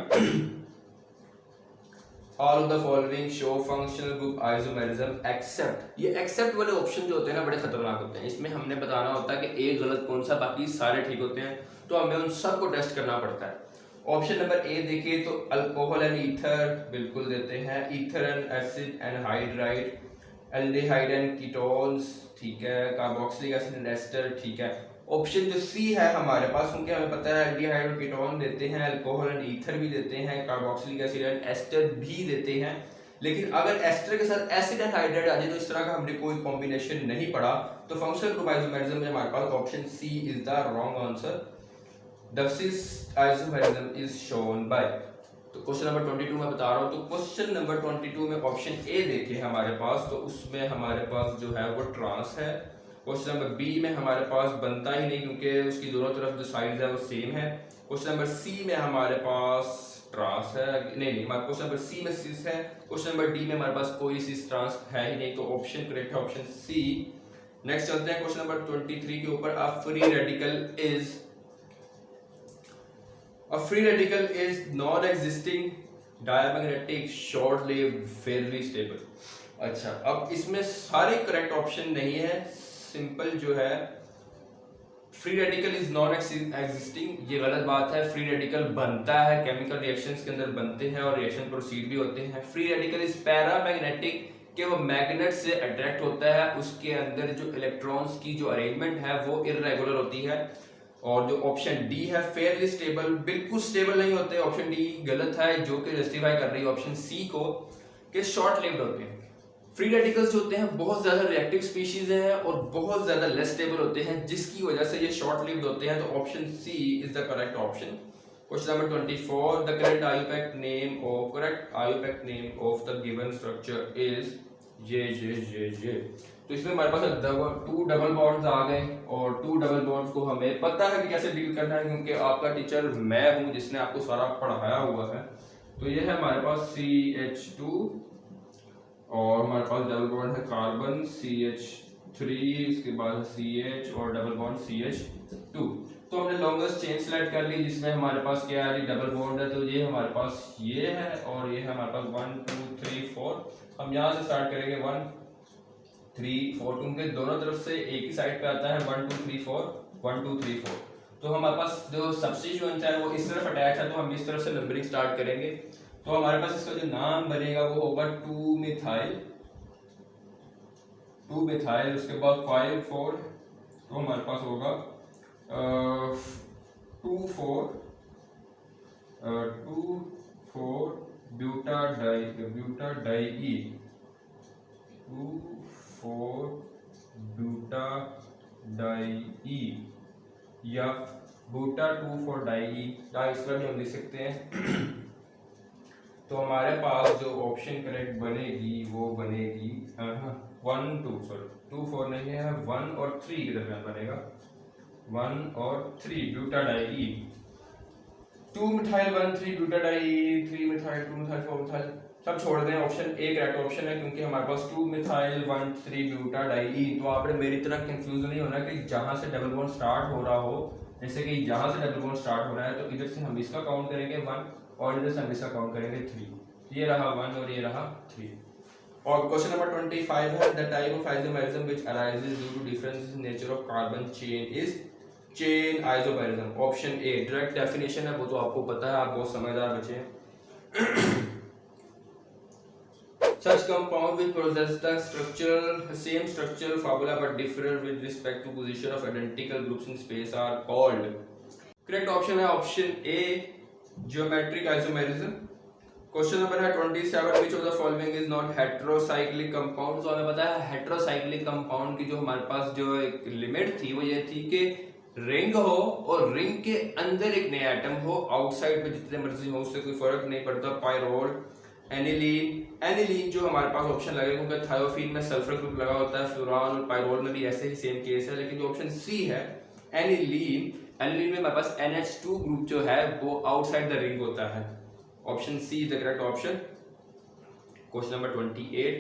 All of the following show functional group isomerism except। ये एक्सेप्ट वाले ऑप्शन जो होते हैं ना बड़े खतरनाक होते हैं, इसमें हमने बताना होता है कि एक गलत कौन सा, बाकी सारे ठीक होते हैं, तो हमें उन सबको टेस्ट करना पड़ता है। ऑप्शन नंबर ए देखिए तो अल्कोहल एंड ईथर बिल्कुल देते हैं, ether and acid and hydride, aldehyde and ketones ठीक है, कार्बोक्सिलिक एसिड एंड एस्टर ठीक है। ऑप्शन जो सी है हमारे पास, क्योंकि हमें पता है एल्डिहाइड और कीटोन देते हैं, अल्कोहल एंड ईथर भी देते हैं, कार्बोक्सिलिक एसिड एंड एस्टर भी देते हैं, लेकिन अगर एस्टर के साथ एसिड एंड हाइड्राइड आ जाए तो इस तरह का हमने कोई कॉम्बिनेशन नहीं पढ़ा, तो फंक्शनल ग्रुप आइसोमेरिज्म में हमारे पास option C is the wrong answer. The cis isomerism is shown by. तो क्वेश्चन नंबर 22 में बता रहा हूं, तो क्वेश्चन नंबर 22 में ऑप्शन ए देखिए हमारे पास, तो उसमें हमारे पास जो है वो ट्रांस है। क्वेश्चन नंबर बी में हमारे पास बनता ही नहीं, क्योंकि उसकी दोनों तरफ जो साइड्स है वो सेम है। क्वेश्चन नंबर सी में हमारे पास ट्रांस है, नहीं हमारे क्वेश्चन नंबर सी में सिस है, क्वेश्चन नंबर डी में हमारे पास कोई सिस ट्रांस है ही नहीं, तो ऑप्शन करेक्ट है ऑप्शन सी। नेक्स्ट चलते हैं क्वेश्चन नंबर 23 के ऊपर। A free radical is non existing diamagnetic short lived Fairlie stable. अच्छा, अब इसमें सारे करेक्ट ऑप्शन नहीं है, सिंपल जो है free radical is non existing, ये गलत बात है। फ्री रेडिकल बनता है, केमिकल रिएक्शंस के अंदर बनते हैं और रिएक्शन प्रोसीड भी होते हैं। फ्री रेडिकल इज पैरामैग्नेटिक, कि वो मैग्नेट से अट्रैक्ट होता है, उसके अंदर जो इलेक्ट्रॉन्स की जो अरेंजमेंट है वो इर्रेगुलर होती है। और जो ऑप्शन डी है फेयरली स्टेबल, बिल्कुल स्टेबल नहीं होते, ऑप्शन डी गलत है, जो कि जस्टिफाई कर रही है ऑप्शन सी को, कि शॉर्ट लिव्ड होते हैं। फ्री रेडिकल्स जो होते हैं बहुत ज्यादा रिएक्टिव स्पीशीज हैं और बहुत ज्यादा लेस स्टेबल होते हैं, जिसकी वजह से ये शॉर्ट लिव्ड होते हैं, तो option C is the correct option. Question number 24, the correct IUPAC name of the given structure is जे। तो इसमें हमारे पास टू डबल बॉन्ड्स आ गए और टू डबल बॉन्ड्स को हमें पता है कि कैसे डील करना है, क्योंकि आपका टीचर मैं हूं जिसने आपको सारा पढ़ाया हुआ है। तो ये है हमारे पास CH2 और हमारे पास डबल बॉन्ड है कार्बन CH3, इसके बाद CH और डबल बॉन्ड CH2। तो हमने लॉन्गेस्ट चेन सेलेक्ट कर ली जिसमें हमारे पास क्या है, डबल बॉन्ड है। तो ये हमारे पास ये है और ये है हमारे पास 1 2 3 4। हम यहाँ से स्टार्ट करेंगे 1 3 4, क्योंकि दोनों तरफ से एक ही साइड पे आता है 1 2 3 4 1 2 3 4। तो हमारे पास जो सब्स्टिट्यूएंट है वो इस तरफ अटैच है, तो हम इस तरफ से नंबरिंग स्टार्ट करेंगे। तो हमारे पास इसका जो नाम बनेगा वो होगा 2 मिथाइल, उसके बाद 5 4, तो हमारे पास होगा 2 4 ब्यूटाडाई 2 4 ब्यूटाडाई या बूटा 2 4 डाई, इसका भी हम लिख सकते हैं। तो हमारे पास जो ऑप्शन करेक्ट बनेगी वो बनेगी 2 4 नहीं है, 1 और 3 के दरमियान बनेगा, 1 और 3 ब्यूटाडाई, 2 मिथाइल 1 3 ब्यूटाडाई, 3 मिथाइल 2 मिथाइल 4 मिथाइल, सब छोड़ दें। ऑप्शन ए करेक्ट ऑप्शन है, क्योंकि हमारे पास 2 मिथाइल 1 3 ब्यूटाडाई। तो आपने मेरी तरह कंफ्यूज नहीं होना कि जहां से डबल बॉन्ड स्टार्ट हो रहा हो, जैसे कि यहाँ से डबल बॉन्ड स्टार्ट हो रहा है तो इधर से हम इसका काउंट करेंगे 1 और इधर से हम इसका काउंट करेंगे 3। ये रहा 1 और ये रहा 3। और क्वेश्चन नंबर 25 है, the type of isomerism which arises due to difference in nature of carbon chain is chain isomerism. Option A, direct definition है वो तो आपको पता है, आप बहुत समझदार बच्चे हैं। Such compound which possess the same structural formula but differ with respect to position of identical groups in space are called. Correct option है option A, geometric isomerism। Question number है 27, which of the following is not heterocyclic compound। तो हमें पता है heterocyclic compound की जो हमारे पास जो एक लिमिट थी वो ये थी कि रिंग हो और रिंग के अंदर एक नया एटम हो, आउटसाइड पे जितने मर्जी हो उससे कोई फर्क नहीं पड़ता। पायरोल, एनिलीन जो हमारे पास ऑप्शन लगेगा, क्योंकि थायोफीन में सल्फर ग्रुप लगा होता है, फ्लोरान और पायरोल में भी ऐसे ही सेम केस है। लेकिन जो ऑप्शन सी है एनिलीन में हमारे पास NH2 ग्रुप जो है वो आउटसाइड द रिंग होता है। Option C is the correct option. Question number 28,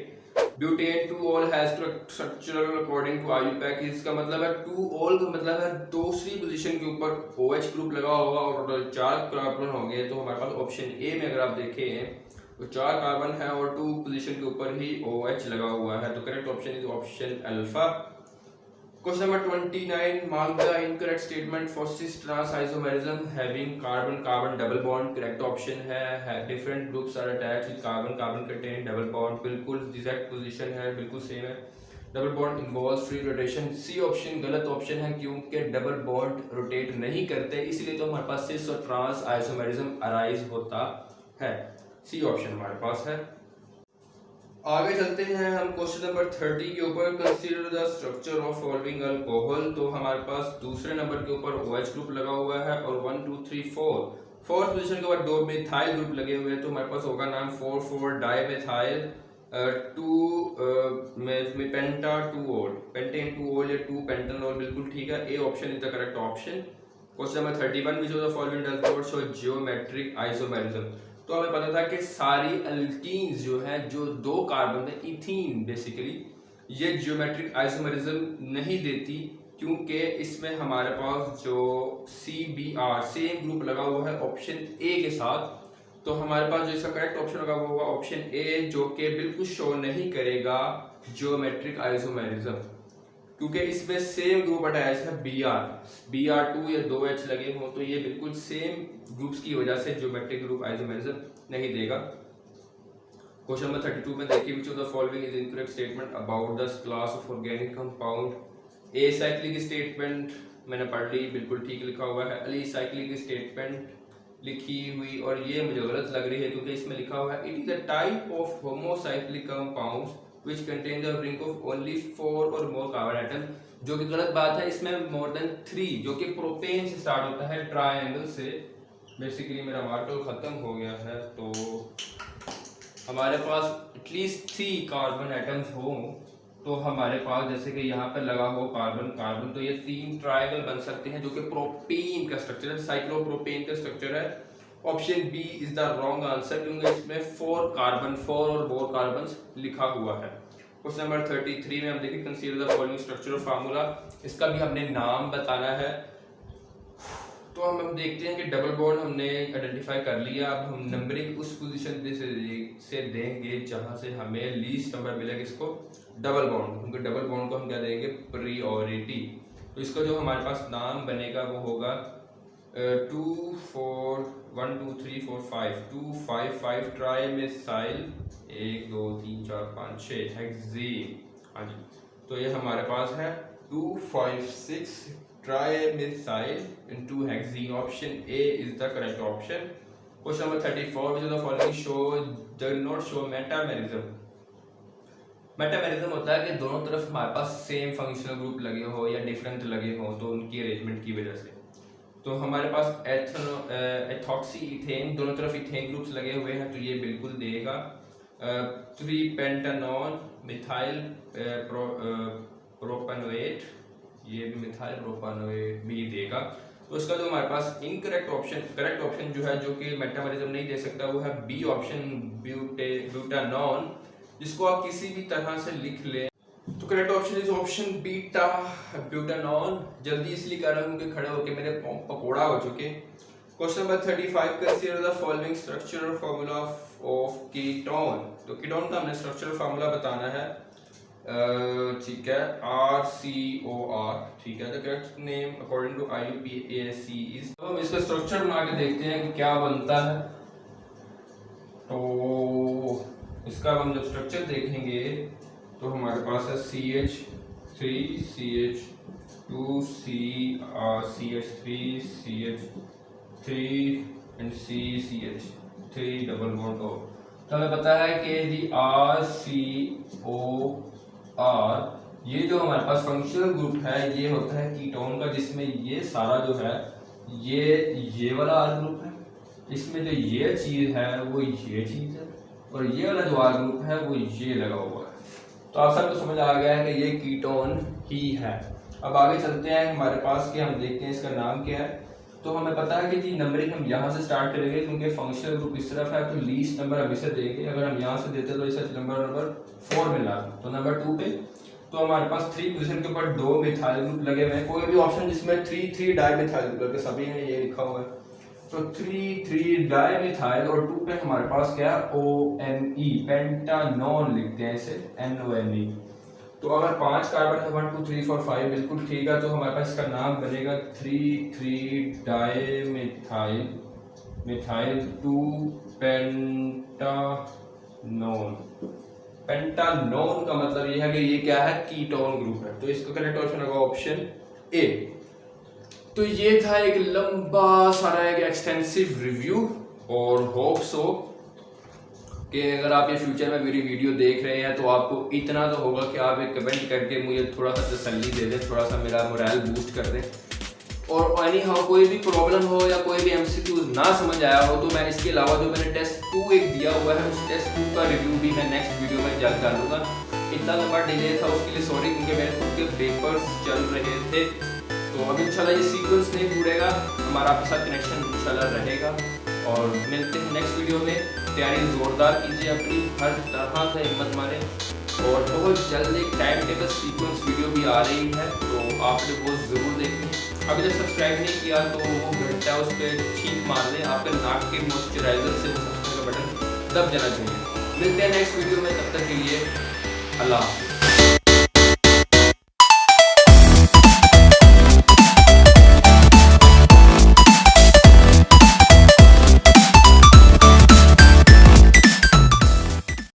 butane 2-ol has structural according to IUPAC। इसका मतलब है 2-ol का मतलब है दूसरी पोजीशन के ऊपर OH ग्रुप लगा होगा और टोटल 4 कार्बन होंगे। तो हमारे पास ऑप्शन ए में अगर आप देखें तो 4 कार्बन है और 2 पोजीशन के ऊपर ही OH लगा हुआ है। तो correct option is option alpha. Question number 29, mark the incorrect statement for cis trans isomerism having carbon carbon double bond. Correct option है different groups are attached with carbon carbon containing double bond. बिल्कुल डिजाइट position है, बिल्कुल same है। Double bond involves free rotation. C option गलत option है, क्योंकि double bond rotate नहीं करते, इसलिए तो हमारे पास सिस और ट्रांस आइसोमेरिज्म अराइज होता है। सी ऑप्शन हमारे पास है। आगे चलते हैं हम क्वेश्चन नंबर 30 के ऊपर, consider the structure of following alcohol. तो हमारे पास दूसरे नंबर के ऊपर OH ग्रुप लगा हुआ है और 1 2 3 4 फोर्थ पोजीशन के बाद 2 मिथाइल ग्रुप लगे हुए हैं। तो हमारे पास होगा नाम 4 4 डाइमिथाइल 2 में पेंटा 2-ol, पेंटेन 2-ol या 2 पेंटेनॉल। बिल्कुल ठीक है, A option is the correct option. Question number 31, which of the following does not show geometric isomerism. तो हमें पता था कि सारी अल्कीन्स जो है जो 2 कार्बन है, इथीन बेसिकली, ये जियोमेट्रिक आइसोमेरिज्म नहीं देती, क्योंकि इसमें हमारे पास जो CBr सेम ग्रुप लगा हुआ है ऑप्शन ए के साथ। तो हमारे पास जो इसका करेक्ट ऑप्शन लगा हुआ होगा ऑप्शन ए, जो कि बिल्कुल शो नहीं करेगा जियोमेट्रिक आइसोमेरिज्म, क्योंकि इसमें सेम ग्रुप अटैच है Br2 या 2H लगे हों, तो ये बिल्कुल सेम ग्रुप्स की वजह से ज्योमेट्रिक ग्रुप आइसोमेरिज्म नहीं देगा। क्वेश्चन नंबर 32 में देखिए, which of the following is incorrect statement about the class of organic compound. Acyclic statement मैंने पढ़ ली, बिल्कुल ठीक लिखा हुआ है। अलीसाइक्लिक स्टेटमेंट लिखी हुई और ये मुझे गलत लग रही है, क्योंकि इसमें लिखा हुआ है it is the type of homocyclic compounds which contain the ring of only 4 or more carbon atom, जो कि गलत बात है। इसमें more than 3 जो कि प्रोपेन से स्टार्ट होता है, ट्रायंगल से बेसिकली मेरा मार्कर ख़त्म हो गया है, तो हमारे पास एटलीस्ट 3 कार्बन एटम्स हों तो हमारे पास, जैसे कि यहाँ पर लगा हो कार्बन कार्बन, तो ये 3 ट्रायंगल बन सकते हैं जो कि प्रोपेन का स्ट्रक्चर है, साइक्लोप्रोपेन का स्ट्रक्चर है। Option B is the wrong answer, क्योंकि इसमें 4 और 4 कार्बन लिखा हुआ है। क्वेश्चन नंबर 33 में हम देखें, कंसीडर द फॉलोइंग स्ट्रक्चर और फार्मूला। इसका भी हमने नाम बताना है। तो हम देखते हैं कि डबल बॉन्ड हमने आइडेंटिफाई कर लिया। अब हम नंबरिंग उस पोजीशन से देंगे जहां से हमें लीस्ट नंबर मिलेगा, इसको डबल बॉन्ड, क्योंकि डबल बॉन्ड को हम क्या देंगे, प्रायोरिटी। तो इसका जो हमारे पास नाम बनेगा वो होगा 2 4 1 2 3 4 5 2 5 5 ट्राइमेथाइल 1 2 3 4 5 6 हेक्सेन। हाँ जी, तो ये हमारे पास है 2 5 6 trimethyl into hexane. Option A is the correct option. Question number 34, which of the following show does not show metamerism. Metamerism होता है कि दोनों तरफ हमारे पास सेम फंक्शनल ग्रुप लगे हो या डिफरेंट लगे हो, तो उनकी अरेंजमेंट की वजह से। तो हमारे पास एथॉक्सी इथेन, दोनों तरफ इथेन ग्रुप्स लगे हुए हैं, तो ये बिल्कुल देगा। 3 पेंटानॉन मिथाइल प्रोपेनोएट, ये भी मिथाइल प्रोपेनोएट भी देगा। तो इसका जो हमारे पास इनकरेक्ट ऑप्शन, करेक्ट ऑप्शन जो है, जो कि मेटामेरिज्म नहीं दे सकता, वो है बी ऑप्शन, ब्यूटानॉन, जिसको आप किसी भी तरह से लिख लें। तो correct option is option beta butanone. जल्दी इसलिए कर रहा हूँ कि खड़े होके मेरे पकोड़ा हो चुके। Question number 35, consider the following structure और फार्मूला ऑफ कीटोन। तो कीटोन का हमने स्ट्रक्चर और फार्मूला बताना है। ठीक है, RCOR, ठीक है। The correct name according to IUPAC is. तो हम इसका स्ट्रक्चर बना के देखते हैं कि क्या बनता है। तो इसका हम जब स्ट्रक्चर देखेंगे तो हमारे पास है CH3 CH2 CH3 CH3 and CH3 double bond O। तो हमें पता है कि जी RCOR, ये जो हमारे पास फंक्शनल ग्रुप है ये होता है कीटोन का, जिसमें ये सारा जो है ये वाला R ग्रुप है, इसमें जो ये चीज है वो ये चीज है, और ये वाला जो R ग्रुप है वो ये लगा हुआ है। तो आप सबको समझ आ गया है कि ये कीटोन ही है। अब आगे चलते हैं हमारे पास कि हम देखते हैं इसका नाम क्या है। तो हमें पता है कि जी नंबरिंग हम यहाँ से स्टार्ट करेंगे, क्योंकि फंक्शनल ग्रुप इस तरफ है, तो लीस्ट नंबर हम इसे देंगे। अगर हम यहाँ से देते तो इसे नंबर 4 मिला, तो नंबर 2 पे तो हमारे पास 3 पोजीशन के ऊपर 2 मिथाइल ग्रुप लगे हुए हैं। कोई भी ऑप्शन जिसमें 3 डाइमिथाइल ग्रुप लगे, सभी में ये लिखा हुआ है। तो 3 डाइमिथाइल, और 2 पे हमारे पास क्या है, ONE, पेंटानॉन लिखते हैं इसे, NONE। तो अगर 5 कार्बन है, 1 2 3 4 5, बिल्कुल ठीक है। तो हमारे पास इसका नाम बनेगा 3 डाइमिथाइल मिथाइल 2 पेंटानॉन। पेंटानॉन का मतलब ये है कि ये क्या है, कीटोन ग्रुप है। तो इसका करेक्ट ऑप्शन होगा ऑप्शन ए। तो ये था एक लंबा सारा एक एक्सटेंसिव रिव्यू, और होप सो कि अगर आप ये फ्यूचर में मेरी वीडियो देख रहे हैं तो आपको इतना तो होगा कि आप एक कमेंट करके मुझे थोड़ा सा तसल्ली दे दें, थोड़ा सा मेरा मोरल बूस्ट कर दें। और एनी हाउ कोई भी प्रॉब्लम हो या कोई भी MCQ ना समझ आया हो, तो मैं इसके अलावा जो मैंने टेस्ट 2 एक दिया हुआ है, उस टेस्ट 2 का रिव्यू भी मैं नेक्स्ट वीडियो में जल्द कर लूँगा। इतना लंबा डिले था उसके लिए सॉरी, क्योंकि मेरे खुद के पेपर्स चल रहे थे। तो अब इंशाल्लाह ये सीक्वेंस नहीं टूटेगा, हमारा आपके साथ कनेक्शन इंशाल्लाह रहेगा। और मिलते हैं नेक्स्ट वीडियो में। तैयारी जोरदार कीजिए अपनी, हर तरह से हिम्मत मारें, और बहुत जल्द एक टाइम टेबल सीक्वेंस वीडियो भी आ रही है, तो आपने वो ज़रूर देखनी है। अभी तक सब्सक्राइब नहीं किया तो वो घंटा उस पर छींक मार लें, आपके नाक के मॉइस्चराइजर से वो सब्सक्राइब का बटन दब जाना चाहिए। मिलते हैं नेक्स्ट वीडियो में, तब तक के लिए अल्लाह।